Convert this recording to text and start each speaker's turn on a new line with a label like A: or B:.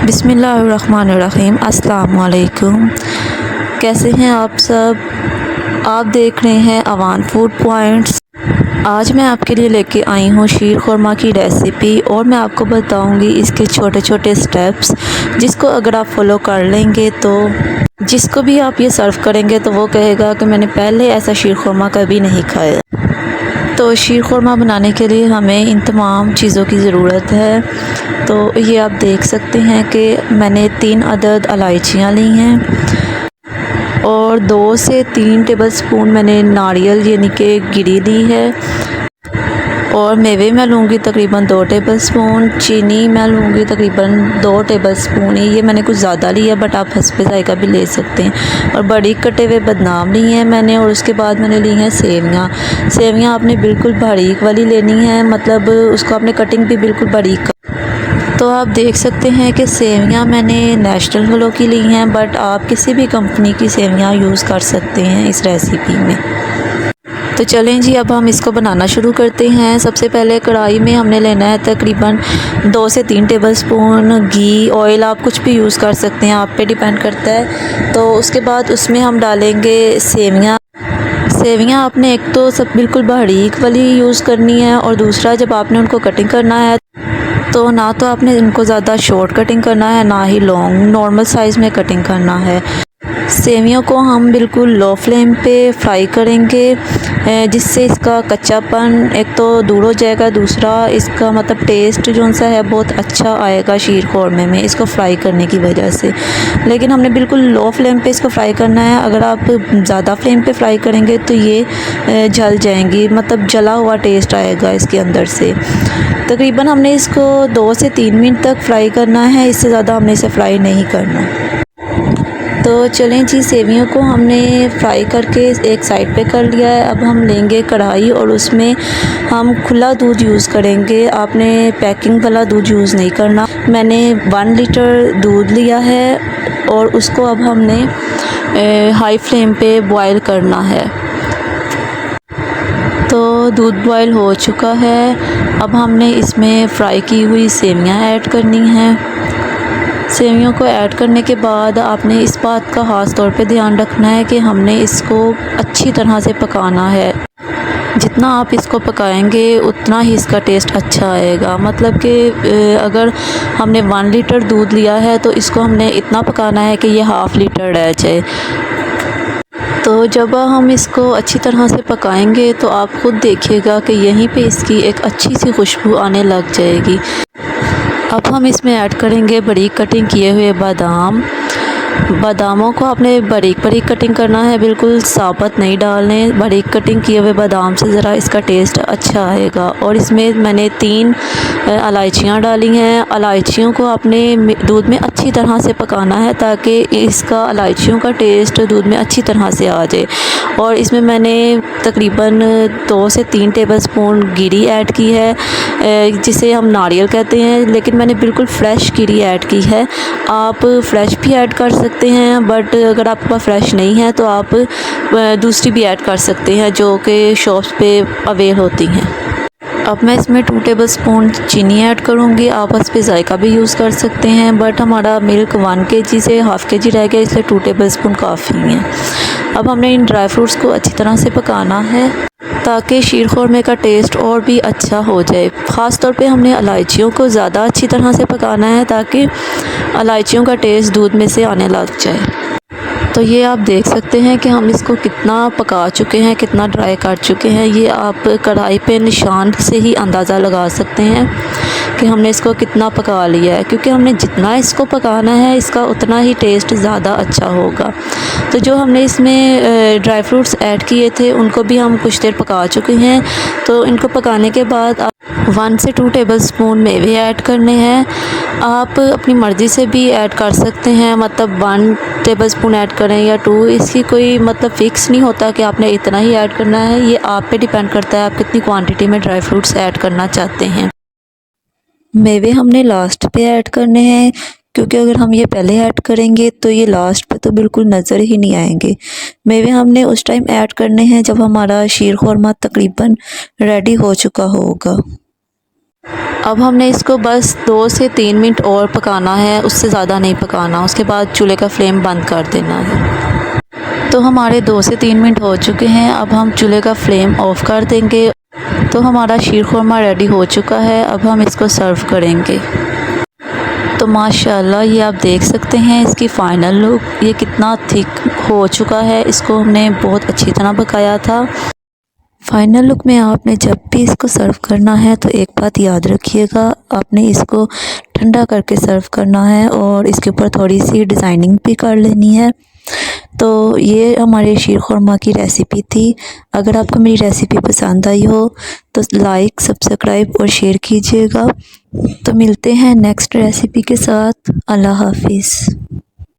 A: बिस्मिल्लाहिर्रहमानिर्रहीम। अस्सलाम वालेकुम। कैसे हैं आप सब? आप देख रहे हैं अवान फूड पॉइंट्स। आज मैं आपके लिए लेके आई हूँ शीर खुरमा की रेसिपी और मैं आपको बताऊँगी इसके छोटे छोटे स्टेप्स, जिसको अगर आप फॉलो कर लेंगे तो जिसको भी आप ये सर्व करेंगे तो वो कहेगा कि मैंने पहले ऐसा शीर खुरमा कभी नहीं खाया। तो शीर खुरमा बनाने के लिए हमें इन तमाम चीज़ों की ज़रूरत है। तो ये आप देख सकते हैं कि मैंने 3 अदद इलायचियाँ ली हैं और 2 से 3 टेबलस्पून मैंने नारियल यानी कि गिरी ली है। और मेवे मैं लूँगी तकरीबन 2 टेबलस्पून, चीनी मैं लूँगी तकरीबन 2 टेबलस्पून ही। ये मैंने कुछ ज़्यादा लिया बट आप हस्बे ज़ायक़ा भी ले सकते हैं। और बारीक कटे हुए बादाम ली हैं मैंने। और उसके बाद मैंने ली हैं सेवियाँ। सेवियाँ आपने बिल्कुल बारीक वाली लेनी है, मतलब उसको आपने कटिंग भी बिल्कुल बारीक। तो आप देख सकते हैं कि सेवियाँ मैंने नेशनल ग्लो की ली हैं, बट आप किसी भी कंपनी की सेवियाँ यूज़ कर सकते हैं इस रेसिपी में। तो चलें जी, अब हम इसको बनाना शुरू करते हैं। सबसे पहले कढ़ाई में हमने लेना है तकरीबन 2 से 3 टेबलस्पून घी। ऑयल आप कुछ भी यूज़ कर सकते हैं, आप पे डिपेंड करता है। तो उसके बाद उसमें हम डालेंगे सेवियाँ। सेवियाँ आपने एक तो सब बिल्कुल बारीक वाली यूज़ करनी है, और दूसरा जब आपने उनको कटिंग करना है तो ना तो आपने इनको ज़्यादा शॉर्ट कटिंग करना है, ना ही लॉन्ग, नॉर्मल साइज़ में कटिंग करना है। सेवियों को हम बिल्कुल लो फ्लेम पे फ्राई करेंगे, जिससे इसका कच्चापन एक तो दूर हो जाएगा, दूसरा इसका मतलब टेस्ट जो सा है बहुत अच्छा आएगा शीर खुरमे में इसको फ्राई करने की वजह से। लेकिन हमने बिल्कुल लो फ्लेम पे इसको फ्राई करना है। अगर आप ज़्यादा फ्लेम पे फ्राई करेंगे तो ये जल जाएंगी, मतलब जला हुआ टेस्ट आएगा इसके अंदर से। तकरीबन हमने इसको 2 से 3 मिनट तक फ्राई करना है, इससे ज़्यादा हमने इसे फ्राई नहीं करना। तो चलें जी, सेवियों को हमने फ्राई करके एक साइड पे कर लिया है। अब हम लेंगे कढ़ाई और उसमें हम खुला दूध यूज़ करेंगे। आपने पैकिंग वाला दूध यूज़ नहीं करना। मैंने 1 लीटर दूध लिया है और उसको अब हमने हाई फ्लेम पे बॉयल करना है। तो दूध बॉयल हो चुका है। अब हमने इसमें फ्राई की हुई सेवियाँ ऐड करनी हैं। सेवियों को ऐड करने के बाद आपने इस बात का ख़ास तौर पे ध्यान रखना है कि हमने इसको अच्छी तरह से पकाना है। जितना आप इसको पकाएंगे उतना ही इसका टेस्ट अच्छा आएगा। मतलब कि अगर हमने 1 लीटर दूध लिया है तो इसको हमने इतना पकाना है कि ये हाफ़ लीटर रह जाए। तो जब हम इसको अच्छी तरह से पकाएंगे तो आप ख़ुद देखिएगा कि यहीं पे इसकी एक अच्छी सी खुशबू आने लग जाएगी। अब हम इसमें ऐड करेंगे बारीक कटिंग किए हुए बादाम। बादामों को आपने बारीक बारीक कटिंग करना है, बिल्कुल साबुत नहीं डालने। बारीक कटिंग किए हुए बादाम से ज़रा इसका टेस्ट अच्छा आएगा। और इसमें मैंने 3 इलायचियाँ डाली हैं। इलायचियों को आपने दूध में अच्छी तरह से पकाना है ताकि इसका इलायचियों का टेस्ट दूध में अच्छी तरह से आ जाए। और इसमें मैंने तकरीबन 2 से 3 टेबलस्पून गिरी ऐड की है, जिसे हम नारियल कहते हैं, लेकिन मैंने बिल्कुल फ़्रेश गिरी ऐड की है। आप फ़्रेश भी ऐड कर सकते हैं, बट अगर आपके पास फ़्रेश नहीं है तो आप दूसरी भी ऐड कर सकते हैं जो कि शॉप्स पे अवेल होती हैं। अब मैं इसमें 2 टेबलस्पून चीनी ऐड करूँगी। आप हस्बे ज़ायक़ा भी यूज़ कर सकते हैं, बट हमारा मिल्क 1 केजी से हाफ़ केजी रह गया, इसलिए 2 टेबलस्पून काफ़ी हैं। अब हमने इन ड्राई फ्रूट्स को अच्छी तरह से पकाना है ताकि शीर खुरमे का टेस्ट और भी अच्छा हो जाए। ख़ास तौर पे हमने इलायचियों को ज़्यादा अच्छी तरह से पकाना है ताकि इलायचियों का टेस्ट दूध में से आने लग जाए। तो ये आप देख सकते हैं कि हम इसको कितना पका चुके हैं, कितना ड्राई कर चुके हैं। ये आप कढ़ाई पे निशान से ही अंदाज़ा लगा सकते हैं कि हमने इसको कितना पका लिया है, क्योंकि हमने जितना इसको पकाना है इसका उतना ही टेस्ट ज़्यादा अच्छा होगा। तो जो हमने इसमें ड्राई फ्रूट्स ऐड किए थे उनको भी हम कुछ देर पका चुके हैं। तो इनको पकाने के बाद 1 से 2 टेबलस्पून मेवे ऐड करने हैं। आप अपनी मर्ज़ी से भी ऐड कर सकते हैं, मतलब 1 टेबलस्पून ऐड करें या 2, इसकी कोई मतलब फ़िक्स नहीं होता कि आपने इतना ही ऐड करना है। ये आप पे डिपेंड करता है आप कितनी क्वांटिटी में ड्राई फ्रूट्स ऐड करना चाहते हैं। मेवे हमने लास्ट पे ऐड करने हैं, क्योंकि अगर हम ये पहले ऐड करेंगे तो ये लास्ट पे तो बिल्कुल नज़र ही नहीं आएंगे। मेवे हमने उस टाइम ऐड करने हैं जब हमारा शीर खुरमा तकरीबन रेडी हो चुका होगा। अब हमने इसको बस 2 से 3 मिनट और पकाना है, उससे ज़्यादा नहीं पकाना। उसके बाद चूल्हे का फ्लेम बंद कर देना है। तो हमारे 2 से 3 मिनट हो चुके हैं। अब हम चूल्हे का फ्लेम ऑफ़ कर देंगे। तो हमारा शीर खुरमा रेडी हो चुका है। अब हम इसको सर्व करेंगे। तो माशाल्लाह ये आप देख सकते हैं इसकी फ़ाइनल लुक, ये कितना थिक हो चुका है। इसको हमने बहुत अच्छी तरह पकाया था। फ़ाइनल लुक में आपने जब भी इसको सर्व करना है तो एक बात याद रखिएगा, आपने इसको ठंडा करके सर्व करना है और इसके ऊपर थोड़ी सी डिज़ाइनिंग भी कर लेनी है। तो ये हमारे शीर खुरमा की रेसिपी थी। अगर आपको मेरी रेसिपी पसंद आई हो तो लाइक, सब्सक्राइब और शेयर कीजिएगा। तो मिलते हैं नेक्स्ट रेसिपी के साथ। अल्लाह हाफ़िज़।